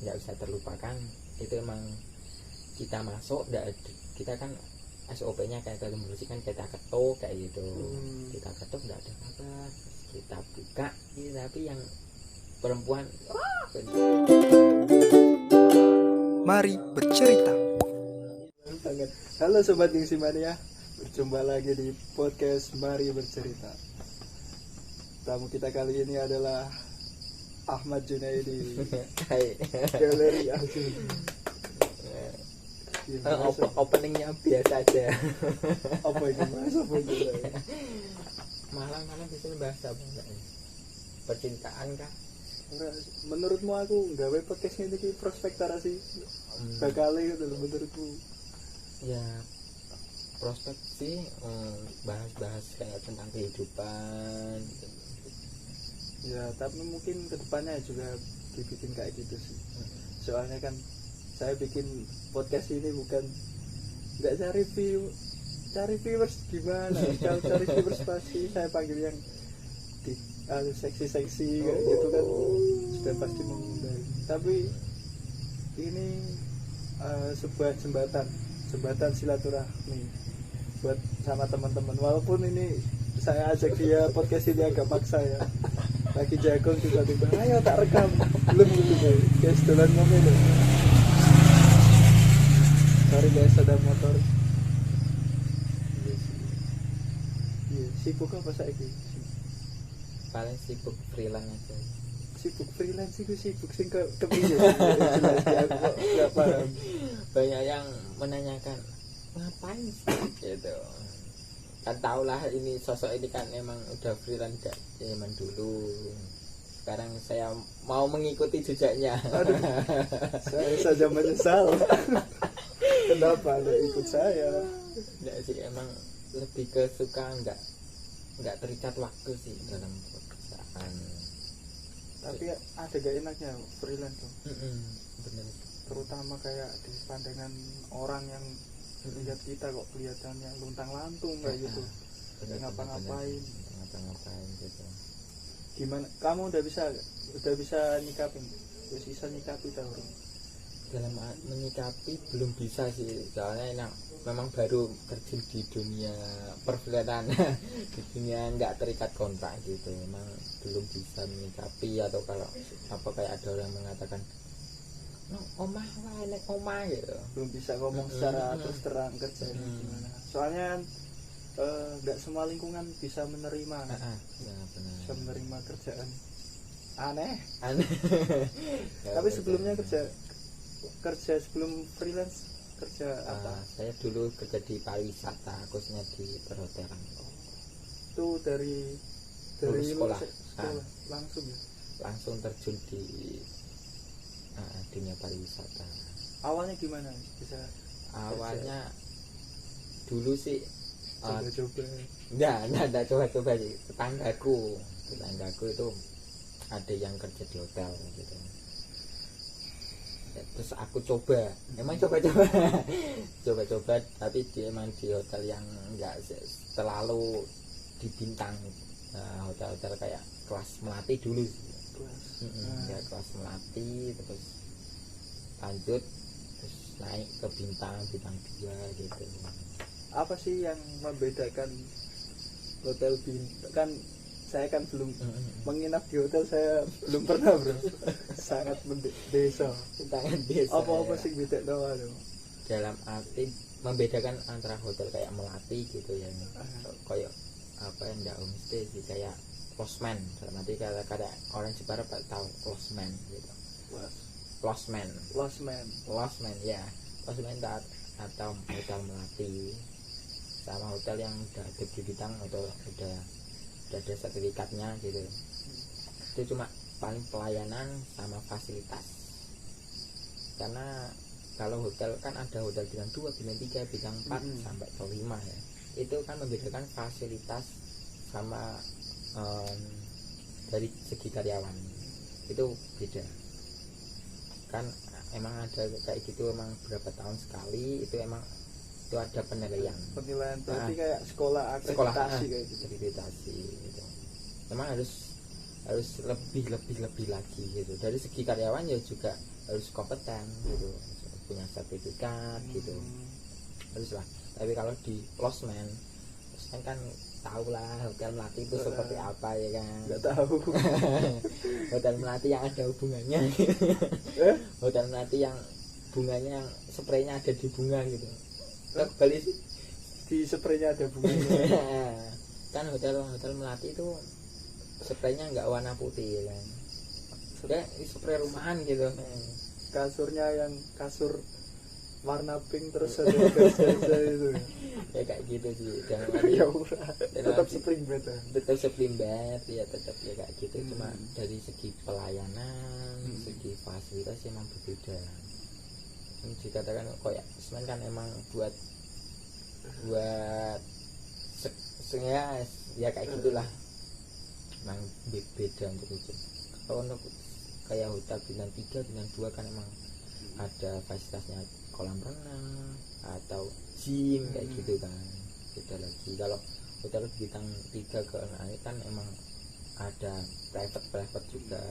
nggak usah terlupakan. Itu emang kita masuk, kita kan SOP-nya kayak dalam musik kan kita ketuk kayak gitu. Kita ketuk nggak ada kabar, kita buka ya, tapi yang perempuan Mari bercerita. Halo Sobat Gengsi Mania, berjumpa lagi di podcast Mari Bercerita. Tamu kita kali ini adalah Ahmad Junaidi, Galeri Azul. Openingnya biasa aja. Apa ini mas? Apa ini? Malam bisa bahasa apa enggak? Percintaan kah? Menurutmu aku nggawe podcast ini prospek sih bakale gitu loh menurutmu? Ya prospek sih bahas-bahas kayak tentang kehidupan. Ya tapi mungkin kedepannya juga dibikin kayak gitu sih. Soalnya kan saya bikin podcast ini bukan nggak cari viewers gimana. Kalau cari viewers pasti saya panggil yang seksi-seksi kayak gitu kan, sudah pasti mengundang. Tapi ini sebuah jembatan silaturahmi buat sama teman-teman. Walaupun ini saya ajak dia podcast ini agak paksa ya, lagi jagung tiba-tiba ayo tak rekam belum gitu guys, dolan ngomel ya. Sorry guys, ada motor. Iya, sibuk apa saiki? Paling sibuk freelance aja. Sibuk freelance itu sibuk sing kepiye? Jelas ya, aku kok enggak paham. Banyak yang menanyakan ngapain sih gitu. Kan tahulah ini sosok ini kan emang udah freelance gak zaman dulu. Sekarang saya mau mengikuti jejaknya. Aduh, saya saja menyesal. Kenapa Anda ikut saya? Enggak sih, emang lebih ke suka enggak terikat waktu sih dalam pekerjaan. Tapi ada gak enaknya freelance tuh? Bener. Terutama kayak di pandangan orang yang lihat kita kok kelihatannya luntang-lantung kayak gitu. Ngapa-ngapain gitu. Gimana? Kamu udah bisa nyikapin? Udah bisa nyikapi tau? Dalam menyikapi belum bisa sih, soalnya enak memang baru terjun di dunia perfilman di dunia nggak terikat kontrak gitu, memang belum bisa menyikapi. Atau kalau apa kayak ada orang mengatakan no omah naik omah gitu, belum bisa ngomong secara terus terang kerjanya gimana. Soalnya nggak semua lingkungan bisa menerima ya, benar. Bisa menerima kerjaan aneh. Ya, tapi sebelumnya kerja sebelum freelance kerja apa? Saya dulu kerja di pariwisata, khususnya di perhotelan. Itu dari sekolah. langsung terjun di dunia pariwisata. Awalnya gimana bisa? Awalnya dulu sih coba-coba. Enggak coba-coba sih. Tetanggaku itu ada yang kerja di hotel gitu. Terus aku coba tapi dia emang di hotel yang enggak terlalu di bintang. Hotel-hotel kayak kelas melati dulu sih. Ya, kelas melati, terus lanjut terus naik ke bintang 2 gitu. Apa sih yang membedakan hotel bintang? Kan saya kan belum menginap di hotel, saya belum pernah bro. Sangat desa. Apa sih beda doang? Dalam arti membedakan antara hotel kayak melati gitu ya, kayak apa yang enggak homestay sih, kayak closeman. Dalam arti kata orang Jepara tahu closeman gitu. Closeman ya. Closeman atau hotel melati sama hotel yang udah ada di bintang atau udah ada sertifikatnya gitu. Itu cuma paling pelayanan sama fasilitas. Karena kalau hotel kan ada hotel bintang 2, bintang 3, bintang 4 sampai ke 5 ya. Itu kan membedakan fasilitas sama dari segi karyawan. Itu beda. Kan emang ada kayak gitu, emang berapa tahun sekali itu emang itu ada penilaian berarti kayak sekolah akreditasi kayak gitu. Akreditasi gitu. Memang harus harus lebih lagi gitu. Dari segi karyawan ya juga harus kompeten gitu, punya sertifikat gitu, haruslah. Tapi kalau di losmen kan tahu lah hotel melati itu seperti apa ya kan. Nggak tahu. Hotel melati yang ada hubungannya. Hotel melati yang bunganya, yang spraynya ada di bunga gitu. Kembali sih Di spraynya ada bunganya. Kan hotel melati itu spraynya nggak warna putih ya kan. Sudah spray rumahan gitu. Kasurnya yang kasur warna pink terus ada gas-gasnya itu. Ya kayak gitu sih. Dan Ya udah, tetap spring bed. Tetap spring bed ya, tetap ya kayak gitu. Cuma dari segi pelayanan, segi fasilitas emang berbeda. Ini dikatakan kayak semen kan emang buat ya kayak gitulah. Emang beda untuk itu. Kalau untuk kayak hotel bintang 3, bintang 2 kan emang ada fasilitasnya kolam renang atau gym kayak gitu kan. Beda lagi. Kalau hotel bintang 3 ke naik kan emang ada private juga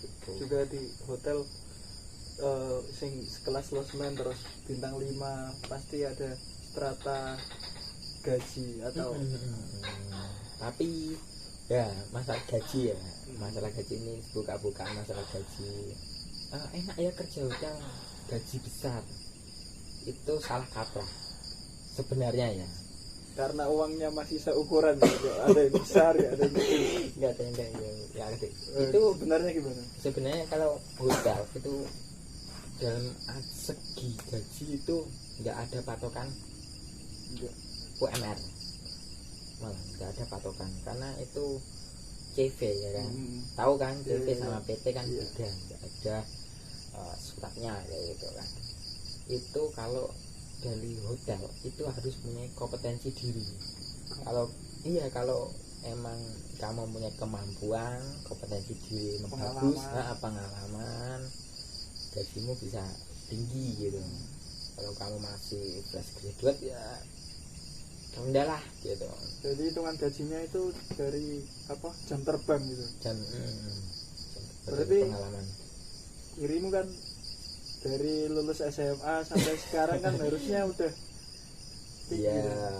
gitu. Juga di hotel sing sekelas losmen terus bintang 5 pasti ada strata gaji atau tapi ya masalah gaji ya, masalah gaji ini buka-bukaan masalah gaji. Enak ya kerja hotel gaji besar, itu salah kaprah sebenarnya ya, karena uangnya masih seukuran gitu. Ada yang besar ya, ada yang kecil. nggak ada yang ya, Itu sebenarnya gimana? sebenarnya kalau hotel itu dalam segi gaji itu nggak ada patokan UMR, malah nggak ada patokan karena itu CV ya kan. Tahu kan CV sama PT kan beda, nggak ada suratnya kayak gitu kan. Itu kalau dari hotel itu harus punya kompetensi diri. Kalau emang kamu punya kemampuan, kompetensi diri bagus, pengalaman, gajimu bisa tinggi gitu. Kalau kamu masih fresh graduate ya rendah lah gitu. Jadi hitungan gajinya itu dari apa, jam terbang gitu. Berarti pengalaman. Dirimu kan dari lulus SMA sampai sekarang kan harusnya udah tinggi. Iya.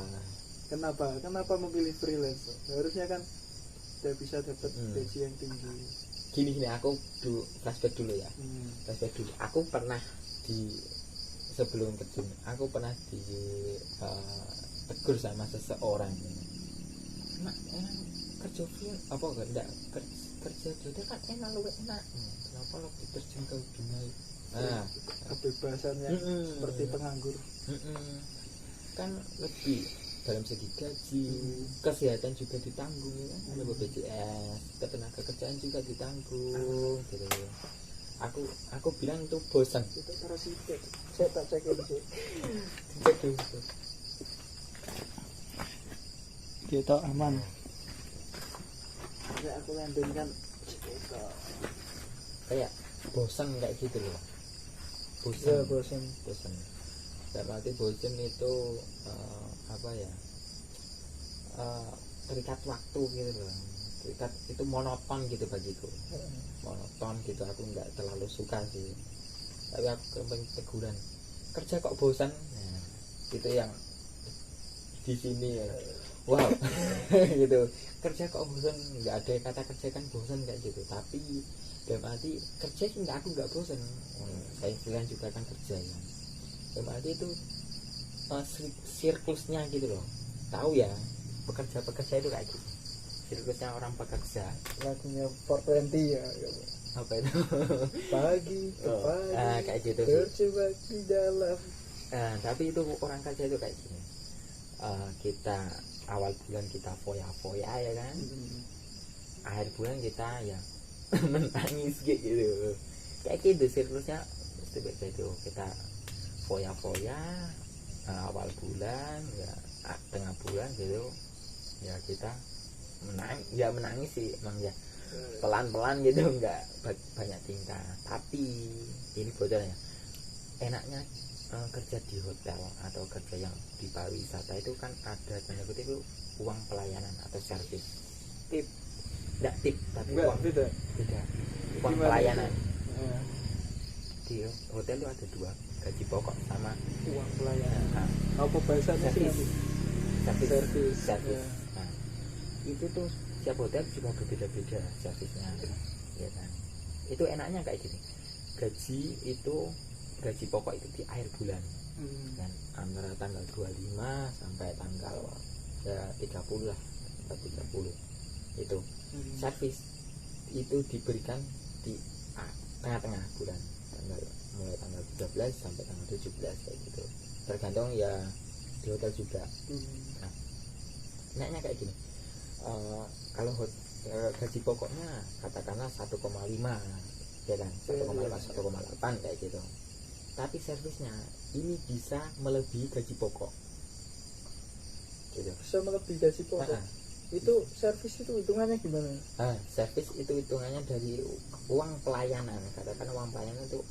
Kenapa memilih freelance? Harusnya kan udah bisa dapat gaji yang tinggi. Gini aku dulu flashback dulu ya. Flashback dulu. Aku pernah sebelum terjun, aku pernah tegur sama seseorang. Enak kerja freelance apa enggak? Kerja itu kan enak, lebih enak. Kenapa lo terjun ke dunia? Kebebasannya seperti penganggur. Kan lebih dalam segi gaji, kesehatan juga ditanggung ya kan, ada BPJS, ketenaga kerjaan juga ditanggung gitu. Aku bilang itu bosan. Itu terus itu saya tak cek itu. Kita aman. Ya aku landing kan kayak bosan kayak gitu loh. Bosan. Dalam arti bosan itu apa ya, terikat waktu gitu loh, terikat itu monoton gitu bagiku, monoton gitu. Aku nggak terlalu suka sih, tapi aku teguran kerja kok bosan. Nah, itu yang di sini ya, wow. Gitu, kerja kok bosan, nggak ada kata kerja kan bosan kayak gitu. Tapi dalam arti kerja aku nggak bosan. Saya freelance juga kan kerja ya, dalam arti itu sirkusnya gitu loh. Tahu ya, pekerja itu kayak gitu, sirkusnya orang bekerja. Lagunya 420 ya. Apa itu? Pagi ke pagi kayak gitu terjebak di dalam. Tapi itu orang kerja itu kayak gini. Kita awal bulan kita foya-foya ya kan, akhir bulan kita ya menangis gitu. Kayak gitu sirkusnya seperti itu. Kita foya-foya awal bulan ya, tengah bulan gitu ya kita menangis sih emang ya, pelan-pelan gitu, nggak banyak tingkah. Tapi ini bocornya, enaknya kerja di hotel atau kerja yang di pariwisata itu kan ada tanda kutip itu uang pelayanan atau servis, tip. enggak tip tapi Enggak, uang beda. beda uang Gimana pelayanan itu? Eh, di hotel itu ada dua, gaji pokok sama uang pelayanan. nah, Apa bahasanya sih servis nanti? servis Servis. Ya. nah itu tuh setiap hotel juga berbeda-beda servisnya ya kan. Itu enaknya kayak gini, gaji pokok itu di akhir bulan kan, antara tanggal 25 sampai tanggal ya 30 lah, sampai 30 itu. Servis itu diberikan di tengah-tengah bulan, mulai tanggal 13 sampai tanggal 17 kayak gitu, tergantung ya di hotel juga. Nah, enaknya kayak gini, kalau gaji pokoknya katakanlah 1,5 ya kan, 1,5 1,8 kayak gitu, tapi servisnya ini bisa melebihi gaji pokok gitu. Bisa melebihi gaji pokok. Itu servis itu hitungannya gimana? Servis itu hitungannya dari uang pelayanan. Katakan uang pelayanan itu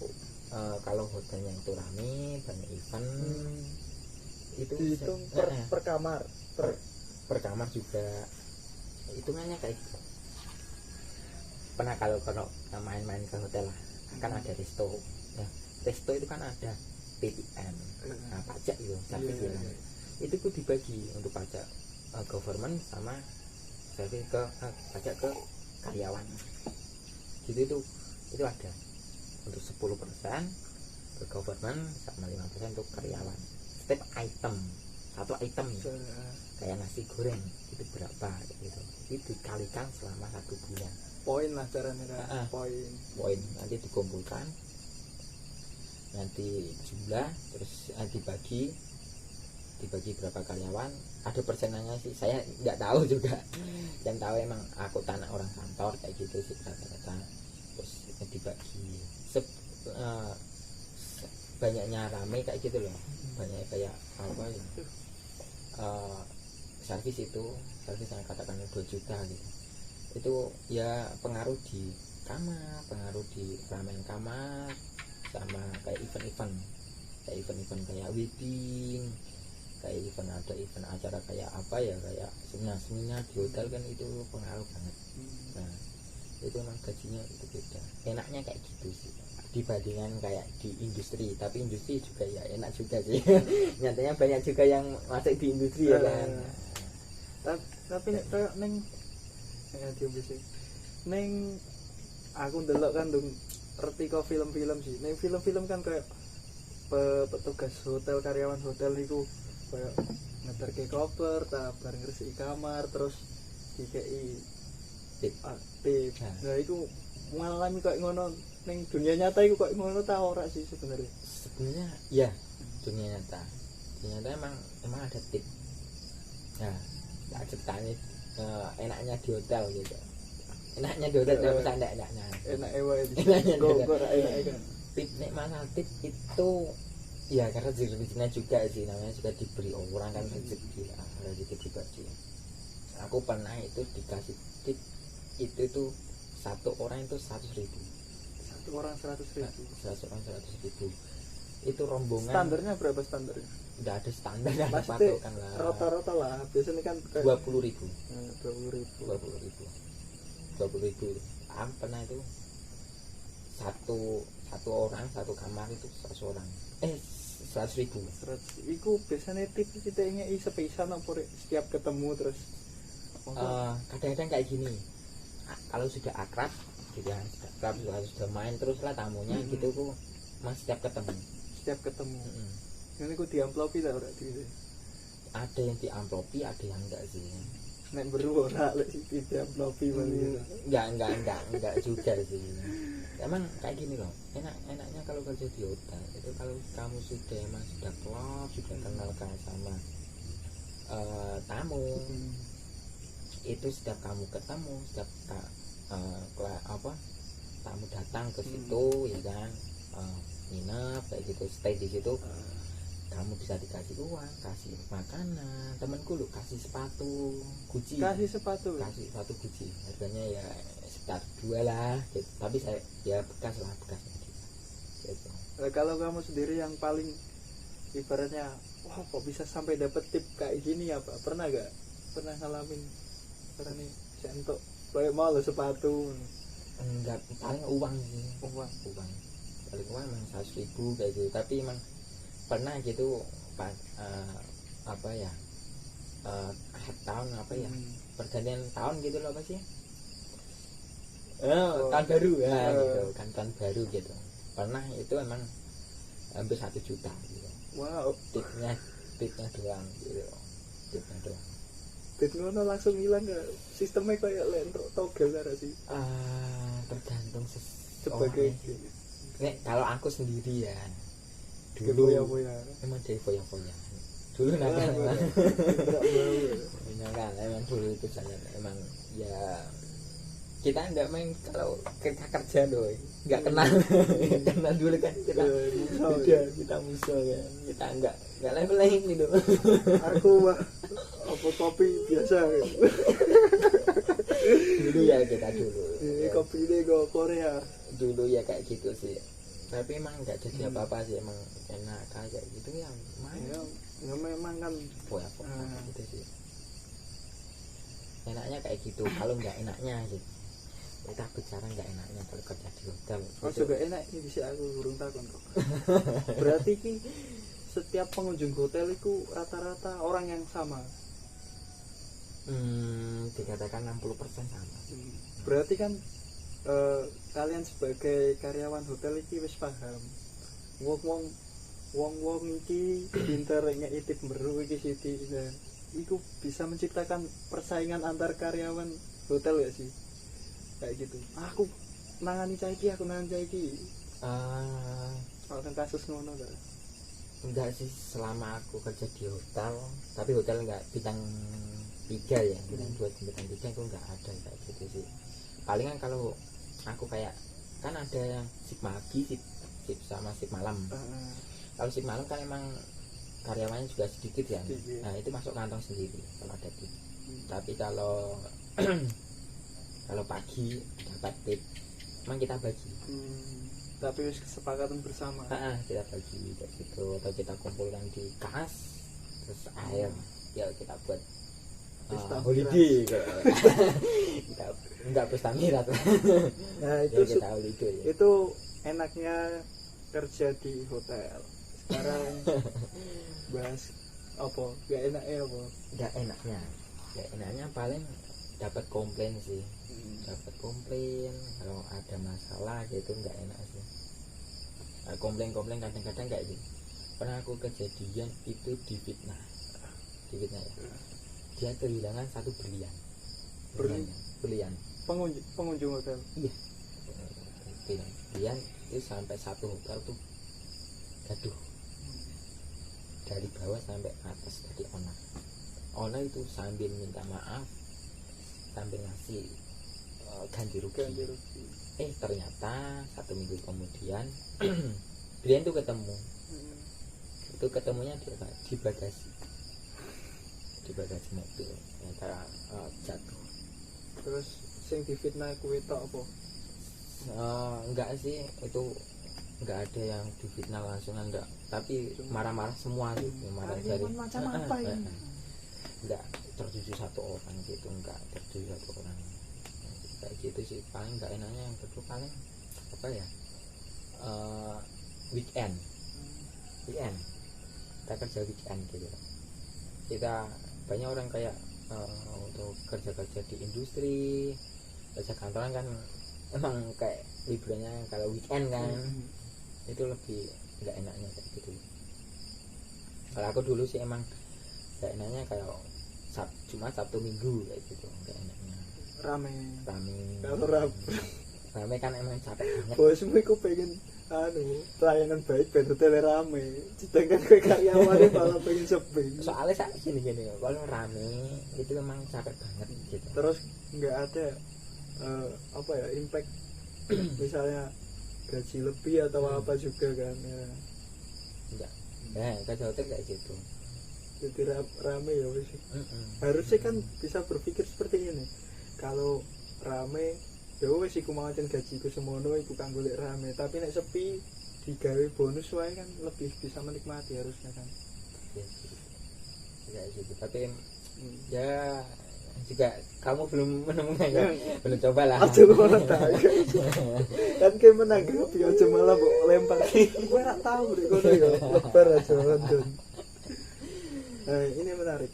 kalau hotelnya itu rame, banyak event, itu dihitung per kamar, per kamar juga hitungannya kayak gitu. Pernah kalau main-main ke hotel lah, kan ada resto. Nah, resto itu kan ada PPN, pajak itu, servis itu. Itu tuh dibagi untuk pajak government sama servis ke pajak ke karyawan. Gitu itu ada untuk 10% ke government sama 5% untuk karyawan. Setiap satu item kayak nasi goreng itu berapa gitu. Itu dikalikan selama 1 bulan. Poin lah caranya. Poin nanti dikumpulkan, nanti jumlah, terus dibagi berapa karyawan, ada persenannya sih, saya nggak tahu juga. Yang tahu emang aku tanah orang kantor kayak gitu sih rata-rata. Terus dibagi banyaknya rame kayak gitu loh, banyak kayak apa ya, servis yang katakan 2 juta gitu, itu ya pengaruh di kamar, pengaruh di ramen kamar, sama kayak event kayak wedding, kayak ada event acara kayak apa ya, kayak seminar di hotel kan, itu pengaruh banget. Nah itu emang gajinya itu beda. Enaknya kayak gitu sih dibandingkan kayak di industri, tapi industri juga ya enak juga sih. Nyatanya banyak juga yang masuk di industri ya kan. Tapi kayak neng aku ndelok kan dong ngerti kok film-film sih. Neng film-film kan kayak petugas hotel, karyawan hotel itu kayak ngeterke koper, bareng ngresiki kamar, terus dikei tip. Nah itu mengalami kayak ngono ning dunia nyata itu kayak ngono ta ora sih sebenarnya? Sebenarnya ya, dunia nyata emang ada tip. Nah, tak ceritanya enaknya di hotel gitu. Enaknya di hotel tapi enaknya. Enak ewa itu. Enaknya di hotel. Enak kan. Tip nek masalah tip itu ya karena rezekinya juga sih, namanya juga diberi orang kan, rezeki pribadi. Aku pernah itu dikasih tip itu tuh satu orang itu 100.000. Satu orang 100.000. Itu rombongan. Standarnya berapa standarnya? Nggak ada standar, nggak ada pasti patokan lah. Rata-rata lah. Biasanya kan 20.000. 20.000. Pernah itu satu orang satu kamar itu 100 orang. 100.000. Iku biasanya tip kita ingin sepisan apa setiap ketemu terus. Kadang-kadang kayak gini. Kalau sudah akrab gitu ya, sudah main terus lah tamunya gitu kok, mas setiap ketemu. Ini ku diamplopi tak ora gitu. Ada yang diamplopi, ada yang enggak sih. Nek beru ora lek diamplopi paling. Enggak juga sih. Emang kayak gini loh, enaknya kalau kerja di hotel itu kalau kamu sudah klop, sudah kenal sama tamu, itu setiap kamu ketemu, setiap tamu datang ke situ ya kan, nginep kayak gitu, stay di situ, kamu bisa dikasih uang, kasih makanan. Temanku lu kasih sepatu Gucci, kasih sepatu Gucci, harganya ya sekitar 2 lah gitu. Tapi saya ya bekasnya gitu. Kalau kamu sendiri yang paling ibaratnya wah kok bisa sampai dapat tip kayak gini ya Pak, pernah ngalamin pernah nih sentok kayak mau lo sepatu enggak, paling uang sih, uang paling uang emang 100.000 kayak gitu. Tapi emang pernah gitu apa ya, akhir tahun apa ya, pergantian tahun gitu loh, apa sih, tahun baru ya gitu kan, tahun baru gitu. Pernah itu emang hampir 1 juta gitu. wow. tipnya doang gitu, tipnya doang. Tit ngono langsung hilang gak? Sistemnya kayak lentok togel cara sih. Tergantung Sebagai nek kalau aku sendiri ya dulu dulu ya. emang dari foya-foya dulu nakal emang. Nakal emang dulu itu sangat emang ya, kita enggak main kalau kita kerja doy, enggak kenal. Karena dulu kan kita beda, kita musuh ya, kita enggak lain gitu. Aku mah apa kopi biasa. Dulu ya kita dulu Ini ya, kopi ini kok Korea. dulu ya kayak gitu sih. Tapi emang enggak jadi apa-apa sih, emang enak kayak gitu ya, main Ya memang kan foya-foya gitu sih. Enaknya kayak gitu. Kalau enggak enaknya gitu, kita bicara enggak enaknya kalau kerja di hotel. oh juga enak ini bisa aku urung takon kok. Berarti ki setiap pengunjung hotel itu rata-rata orang yang sama. Dikatakan 60% sama. Berarti kan kalian sebagai karyawan hotel iki wis paham. Wong iki pinter ngeitip meru iki siti. Nah, iku bisa menciptakan persaingan antar karyawan hotel ya sih. Kayak gitu. Aku nangani cah iki, aku nangani cah iki. Soal kasus ngono kan. Enggak sih, selama aku kerja di hotel, tapi hotel enggak bintang 3 ya, bintang 2, bintang 3 aku enggak ada kayak gitu sih. Palingan kalau aku kayak kan ada yang shift pagi, shift sama shift malam. Kalau shift malam kan emang karyawannya juga sedikit ya. Nah itu masuk kantong sendiri kalau ada tip. Tapi kalau kalau pagi dapat tip, emang kita bagi. Tapi wis kesepakatan bersama. Kita bagi kayak gitu, atau kita kumpulkan di kas, terus air ya kita buat holiday kayak. Kita enggak pesta mirat. Nah Ya, itu kita holiday ya. itu enaknya kerja di hotel. Sekarang bahas apa? Gak enaknya apa? Enggak enaknya paling dapat komplain sih. Dapat komplain kalau ada masalah gitu, enggak enak sih. Nah, komplain kadang-kadang kayak gitu. Pernah aku kejadian itu di fitnah ya. Dia kehilangan 1 berlian. Pengunjung hotel. Iya, berlian itu sampai 1 hotel tuh gaduh dari bawah sampai atas dari owner itu sambil minta maaf, sambil ngasih ganti rugi. Ternyata 1 minggu kemudian Brian tuh ketemunya di bagasi mobil, ternyata jatuh. Terus sing difitnah kuwi tok apa? Enggak sih, itu enggak ada yang difitnah langsung, enggak, tapi marah-marah semua gitu, marah dari macam apa ini? Enggak tertuju 1 orang gitu, enggak tertuju 1 orang kayak gitu sih. Paling enggak enaknya yang kedua paling apa ya, weekend kita kerja weekend gitu. Kita banyak orang kayak untuk kerja di industri, kerja kantoran kan emang kayak liburannya kalau weekend kan. Itu lebih enggak enaknya kayak gitu. Kalau aku dulu sih emang enggak enaknya kalau cuma Sabtu Minggu kayak gitu, enggak enaknya. Rame. Kalau Rame kan emang capek banget. Bosmu iku pengen pelayanan baik ben hotel rame. Sedangkan kowe karyawane malah pengen sepi. Soalnya saat gini kalau rame itu memang capek banget gitu. Terus enggak ada apa ya, impact misalnya gaji lebih atau apa juga kan ya. Enggak. Nah, kerja hotel kayak gitu. Jadi rame ya wis. Harusnya kan bisa berpikir seperti ini. Kalau rame ya wis iku mancen gajiku semono iku kanggo lek rame, tapi nek sepi digawe bonus wae kan lebih bisa menikmati harusnya kan. Ya gitu. Tapi ya juga kamu belum menemukan ya? Belum coba lah. aja malah tahu kan kayak menanggapi aja malah mbok lempar gue rak tahu deh kono ya lebar aja London. Nah ini menarik.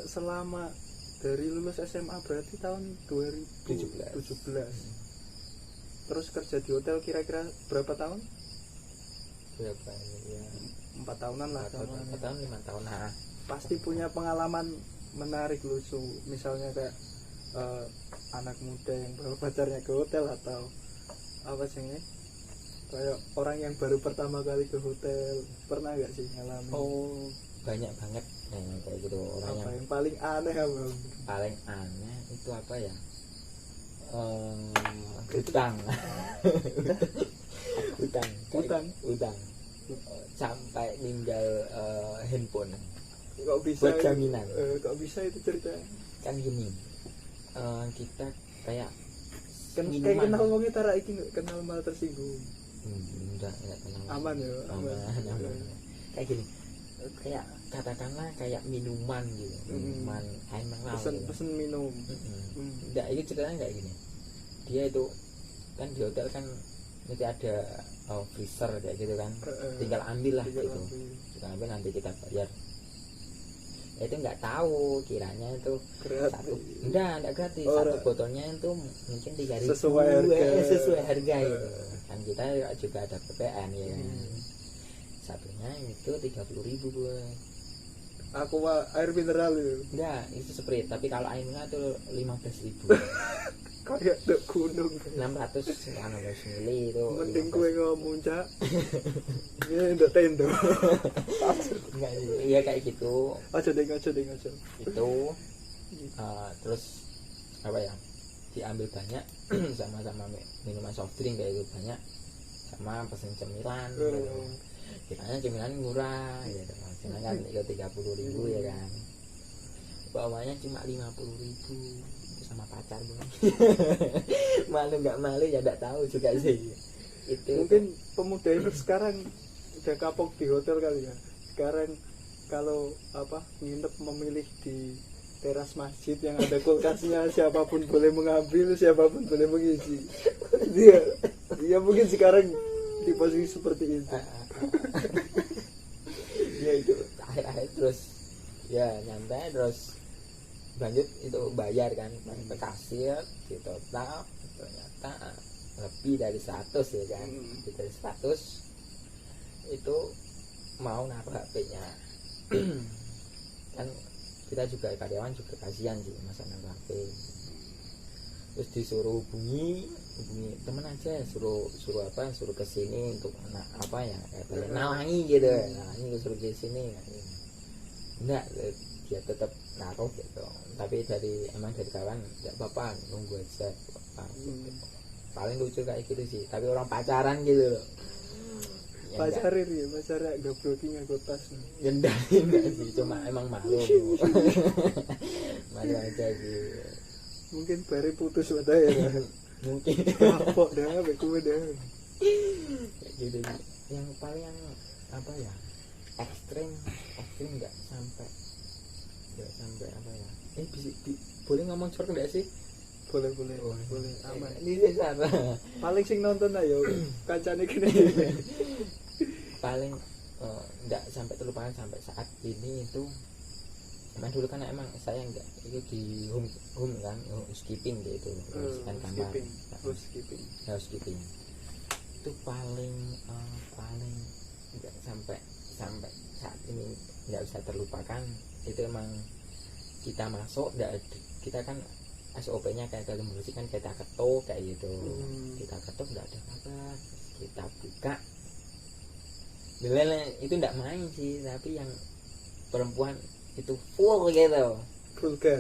Selama dari lulus SMA berarti tahun 2017 terus kerja di hotel kira-kira berapa tahun? Berapa ini ya? 4 tahunan lah. 4 tahun 5 tahun. Nah, Pasti punya pengalaman menarik lucu misalnya kayak anak muda yang bawa pacarnya ke hotel atau apa sih ini kayak orang yang baru pertama kali ke hotel, pernah gak sih ngalamin? oh banyak banget yang kayak gitu. Orang apa yang yang paling aneh apa? paling aneh itu apa ya, utang utang sampai ninggal handphone Kok bisa buat jaminan. Kok bisa itu ceritanya? Kan gini, kita kayak Kayak kenal wongnya tara iki kenal malah tersinggung. enggak kenal. Aman ya, aman. Kayak gini, kayak katakanlah kayak minuman gitu, minuman air mineral Pesen minum. Enggak, ini ceritanya kayak gini. Dia itu kan di hotel kan nanti ada freezer kayak gitu kan, tinggal ambil lah gitu. Tinggal ambil nanti kita bayar. Itu nggak tahu kiranya itu Gratis. enggak gratis. Satu botolnya itu mungkin 3.000 sesuai harga itu kan, kita juga ada PPN ya kan. Satunya itu 30.000 gue. Aku air mineral itu. Enggak, itu Sprite, tapi kalau air mineral itu 15.000. Kayak dek gunung. 600 mili itu. Mending gue ngomong cak. Ini ndak tendo. Enggak, iya kayak gitu. Aja ding. Itu terus apa ya? Diambil banyak sama minuman soft drink kayak gitu banyak. Sama pesen cemilan. Kitanya cemilan murah gitu. Cemilan kan itu 30.000 ya kan. Bawanya cuma 50.000. Sama pacar gue. Malu nggak malu ya nggak tahu juga sih. Itu mungkin pemuda ini sekarang udah kapok di hotel kali ya. Sekarang kalau nginep memilih di teras masjid yang ada kulkasnya, siapapun boleh mengambil, siapapun boleh mengisi. Dia mungkin sekarang di posisi seperti itu. Ya itu akhir-akhir terus ya nyantai terus lanjut itu bayar kan ke kasir di total ternyata lebih dari 100 ya kan. Lebih dari 100 itu mau naruh HP-nya. Kan kita juga karyawan juga kasihan sih masa naruh HP. Terus disuruh hubungi temen aja, suruh kesini untuk nalangi gitu, nalangi suruh ke sini. Enggak, dia tetap naruh gitu. Tapi dari kawan enggak apa-apa, nunggu aja gitu. Paling lucu kayak gitu sih, tapi orang pacaran gitu loh. Ya pacaran gak blocking aku tas. Enggak sih, cuma emang malu. Malu aja sih. Mungkin baru putus mata ya. Mungkin kapok dah beku dah. Kayak gitu. Yang paling apa ya? Ekstrim enggak sampai apa ya? Boleh ngomong curhat enggak sih? Boleh aman. Ini sesar. Paling sing nonton ayo kancane kene. Paling enggak sampai terlupakan sampai saat ini itu. Emang dulu kan emang saya enggak itu di home kan, housekeeping gitu. Kan kamar. Housekeeping. Itu paling enggak sampai saat ini enggak bisa terlupakan. Itu emang kita masuk kita kan SOP-nya kayak kalau membersihkan kita ketuk kayak gitu. Kita ketuk enggak ada kabar. Kita buka. Itu enggak main sih, tapi yang perempuan itu full gitu. Vulgar.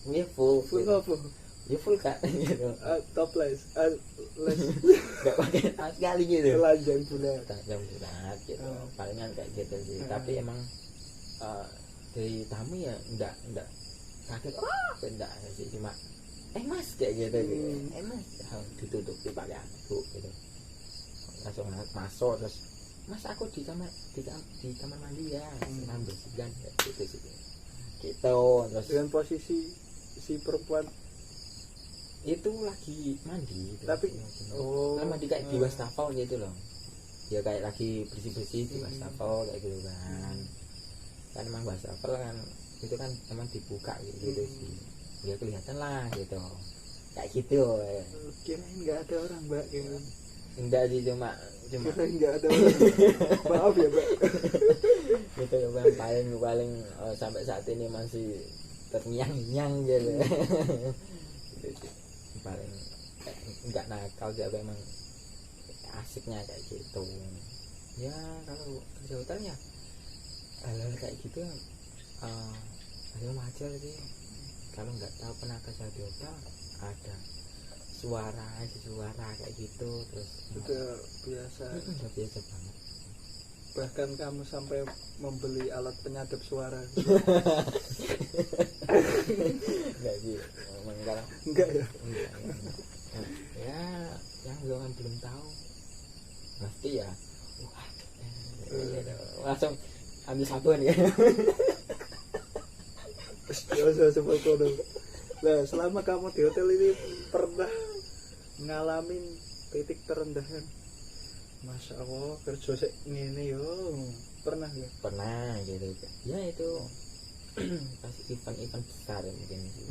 Iya full Full gitu. apa? Ya full kan gitu. Topless. Enggak pakai tas sekali gitu. Telanjang bulat. Telanjang bulat gitu. Palingan kayak gitu sih. Tapi emang dari tamu ya enggak kaget. Enggak sih, cuma mas kayak gitu gitu. Mas ditutup pakai handuk gitu. Langsung masuk terus Mas aku di kamar mandi ya, senang bersihkan gitu sih. gitu. Terus dengan posisi si perempuan itu lagi mandi tapi kan mandi kayak di wastafel gitu loh ya, kayak lagi bersih-bersih di wastafel kayak gitu kan emang wastafel kan itu kan emang dibuka gitu sih ya, kelihatan lah gitu kayak gitu. Kirain nggak ada orang mbak, Enggak sih, cuma kirain nggak ada orang. Maaf ya mbak. itu yang paling sampai saat ini masih terngiang-ngiang gitu. Gitu sih. Paling nggak nakal sih, emang asiknya kayak gitu ya. Kalau kerja hotel ya hal-hal kayak gitu hal wajar sih. Kalau nggak tahu pernah kerja di hotel, ada suara kayak gitu, terus Udah biasa. udah biasa banget. Bahkan kamu sampai membeli alat penyadap suara. Enggak sih, emang sekarang Enggak ya? enggak. Ya yang belum tahu pasti ya wah, langsung ambil sabun ya. Biasa seperti itu. Nah, selama kamu di hotel ini pernah ngalamin titik terendah kan? Masya Allah, kerja sek ngene yo. Pernah ya? Pernah gitu ya, itu pas event-event besar ya mungkin sih.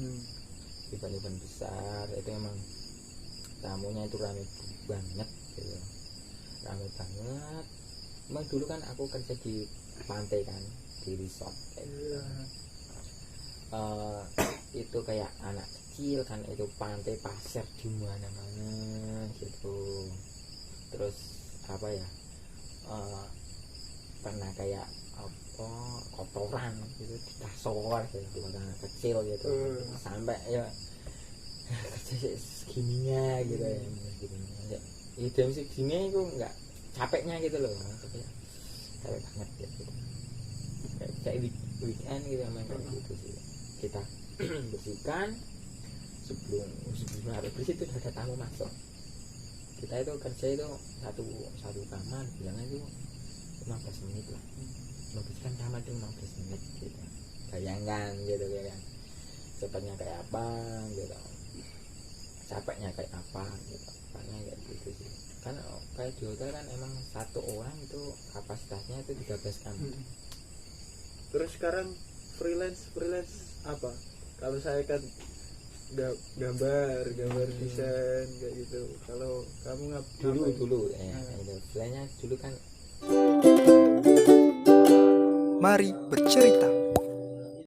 Event-event besar itu emang tamunya itu rame banget gitu, rame banget. Emang dulu kan aku kerja di pantai kan, di resort kayak gitu. Itu kayak anak kecil kan, itu pantai pasir di mana-mana gitu. Terus apa ya, pernah kayak apa kotoran gitu di kasur gitu, anak kecil gitu, sampai ya kerja segininya gitu ya, segininya ya, jam segini itu nggak capeknya gitu loh, tapi capek banget gitu. Kayak weekend gitu emang kayak gitu sih. Kita bersihkan sebelum harus bersih itu udah ada tamu masuk. Kita itu kerja itu satu kamar bilangnya itu 15 menit lah, membersihkan kamar itu 15 menit gitu. Bayangkan gitu kan, cepatnya kayak apa gitu, capeknya kayak apa gitu, kayak gitu sih. Kan kayak di hotel kan emang satu orang itu kapasitasnya itu 13 kamar. Terus sekarang freelance apa? Kalau saya kan gambar desain kayak gitu. Kalau kamu dulu ya itu bilangnya dulu kan. Mari bercerita.